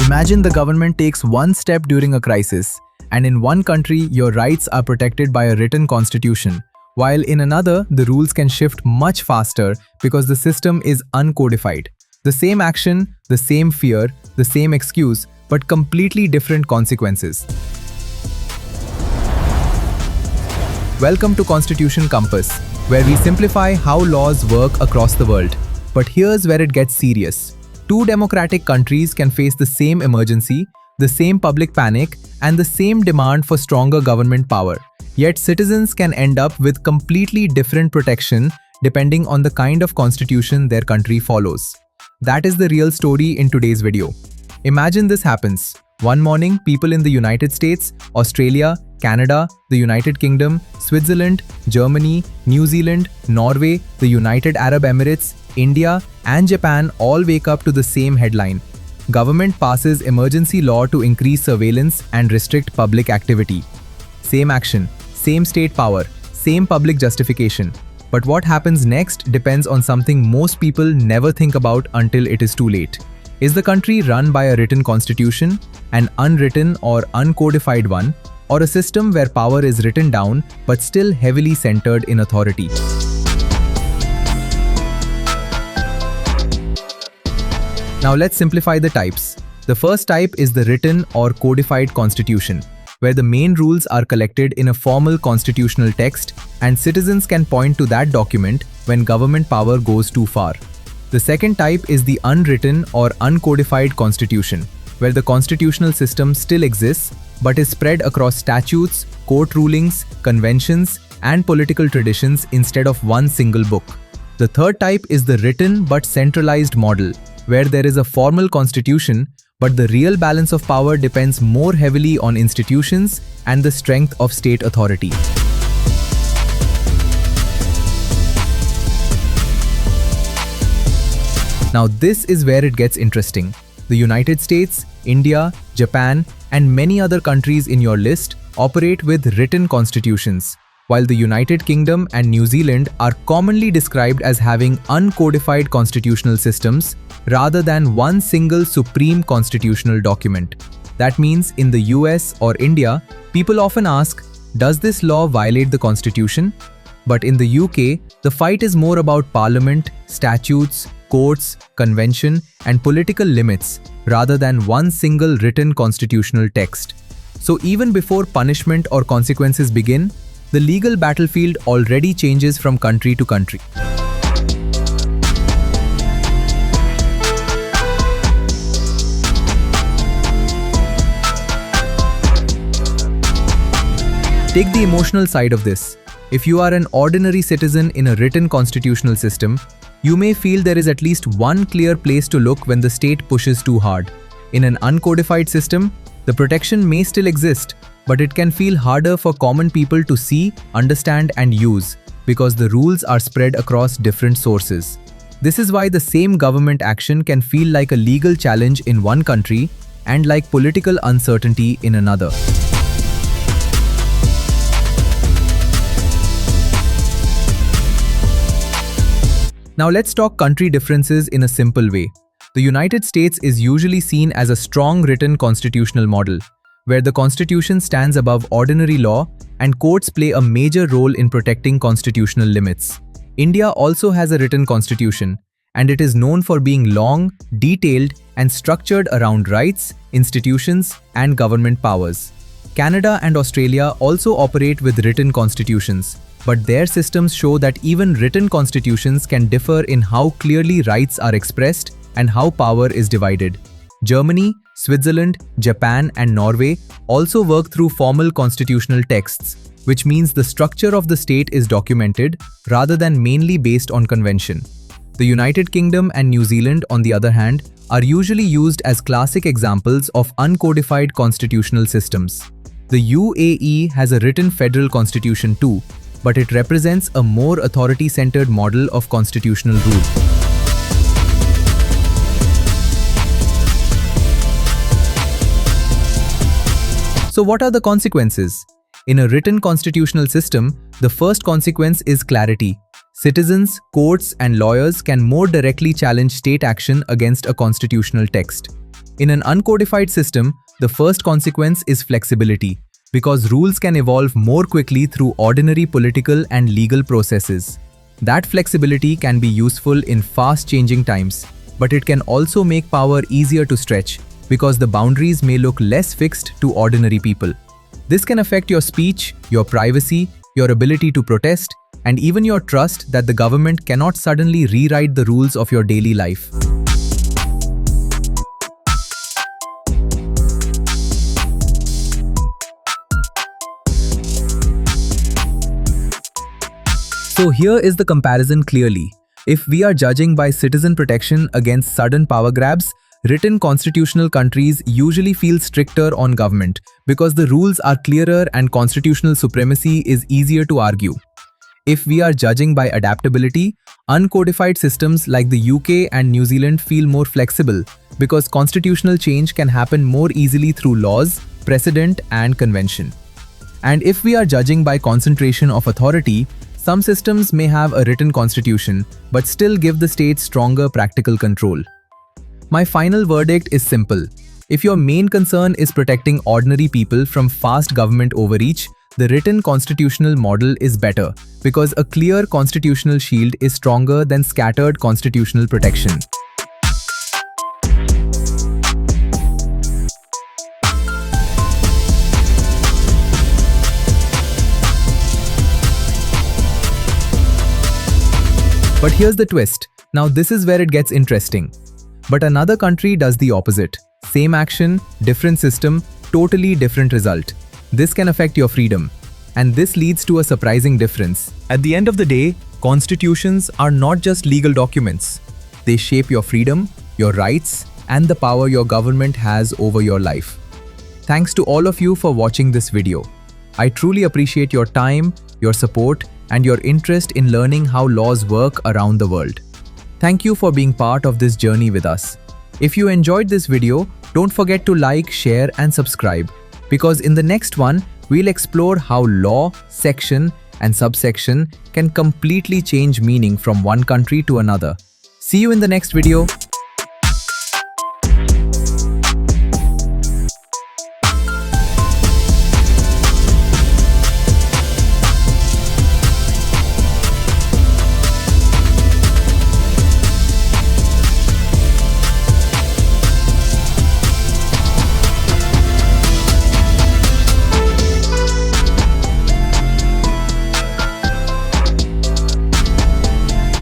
Imagine the government takes one step during a crisis, and in one country, your rights are protected by a written constitution, while in another, the rules can shift much faster because the system is uncodified. The same action, the same fear, the same excuse, but completely different consequences. Welcome to Constitution Compass, where we simplify how laws work across the world. But here's where it gets serious. Two democratic countries can face the same emergency, the same public panic, and the same demand for stronger government power. Yet citizens can end up with completely different protection depending on the kind of constitution their country follows. That is the real story in today's video. Imagine this happens. One morning, people in the United States, Australia, Canada, the United Kingdom, Switzerland, Germany, New Zealand, Norway, the United Arab Emirates, India, and Japan all wake up to the same headline. Government passes emergency law to increase surveillance and restrict public activity. Same action, same state power, same public justification. But what happens next depends on something most people never think about until it is too late. Is the country run by a written constitution, an unwritten or uncodified one, or a system where power is written down but still heavily centered in authority? Now let's simplify the types. The first type is the written or codified constitution, where the main rules are collected in a formal constitutional text and citizens can point to that document when government power goes too far. The second type is the unwritten or uncodified constitution, where the constitutional system still exists but is spread across statutes, court rulings, conventions, and political traditions instead of one single book. The third type is the written but centralized model, where there is a formal constitution, but the real balance of power depends more heavily on institutions and the strength of state authority. Now this is where it gets interesting. The United States, India, Japan, and many other countries in your list operate with written constitutions, while the United Kingdom and New Zealand are commonly described as having uncodified constitutional systems rather than one single supreme constitutional document. That means in the US or India, people often ask, does this law violate the constitution? But in the UK, the fight is more about parliament, statutes, courts, convention, and political limits rather than one single written constitutional text. So even before punishment or consequences begin, the legal battlefield already changes from country to country. Take the emotional side of this. If you are an ordinary citizen in a written constitutional system, you may feel there is at least one clear place to look when the state pushes too hard. In an uncodified system, the protection may still exist, but it can feel harder for common people to see, understand, and use because the rules are spread across different sources. This is why the same government action can feel like a legal challenge in one country and like political uncertainty in another. Now let's talk country differences in a simple way. The United States is usually seen as a strong written constitutional model, where the constitution stands above ordinary law and courts play a major role in protecting constitutional limits. India also has a written constitution, and it is known for being long, detailed, and structured around rights, institutions, and government powers. Canada and Australia also operate with written constitutions, but their systems show that even written constitutions can differ in how clearly rights are expressed and how power is divided. Germany, Switzerland, Japan, and Norway also work through formal constitutional texts, which means the structure of the state is documented rather than mainly based on convention. The United Kingdom and New Zealand, on the other hand, are usually used as classic examples of uncodified constitutional systems. The UAE has a written federal constitution too, but it represents a more authority-centered model of constitutional rule. So what are the consequences? In a written constitutional system, the first consequence is clarity. Citizens, courts, and lawyers can more directly challenge state action against a constitutional text. In an uncodified system, the first consequence is flexibility, because rules can evolve more quickly through ordinary political and legal processes. That flexibility can be useful in fast-changing times, but it can also make power easier to stretch, because the boundaries may look less fixed to ordinary people. This can affect your speech, your privacy, your ability to protest, and even your trust that the government cannot suddenly rewrite the rules of your daily life. So here is the comparison clearly. If we are judging by citizen protection against sudden power grabs, written constitutional countries usually feel stricter on government because the rules are clearer and constitutional supremacy is easier to argue. If we are judging by adaptability, uncodified systems like the UK and New Zealand feel more flexible because constitutional change can happen more easily through laws, precedent, and convention. And if we are judging by concentration of authority, some systems may have a written constitution but still give the state stronger practical control. My final verdict is simple. If your main concern is protecting ordinary people from fast government overreach, the written constitutional model is better because a clear constitutional shield is stronger than scattered constitutional protection. But here's the twist. Now this is where it gets interesting. But another country does the opposite. Same action, different system, totally different result. This can affect your freedom. And this leads to a surprising difference. At the end of the day, constitutions are not just legal documents. They shape your freedom, your rights, and the power your government has over your life. Thanks to all of you for watching this video. I truly appreciate your time, your support, and your interest in learning how laws work around the world. Thank you for being part of this journey with us. If you enjoyed this video, don't forget to like, share, and subscribe, because in the next one, we'll explore how law, section, and subsection can completely change meaning from one country to another. See you in the next video.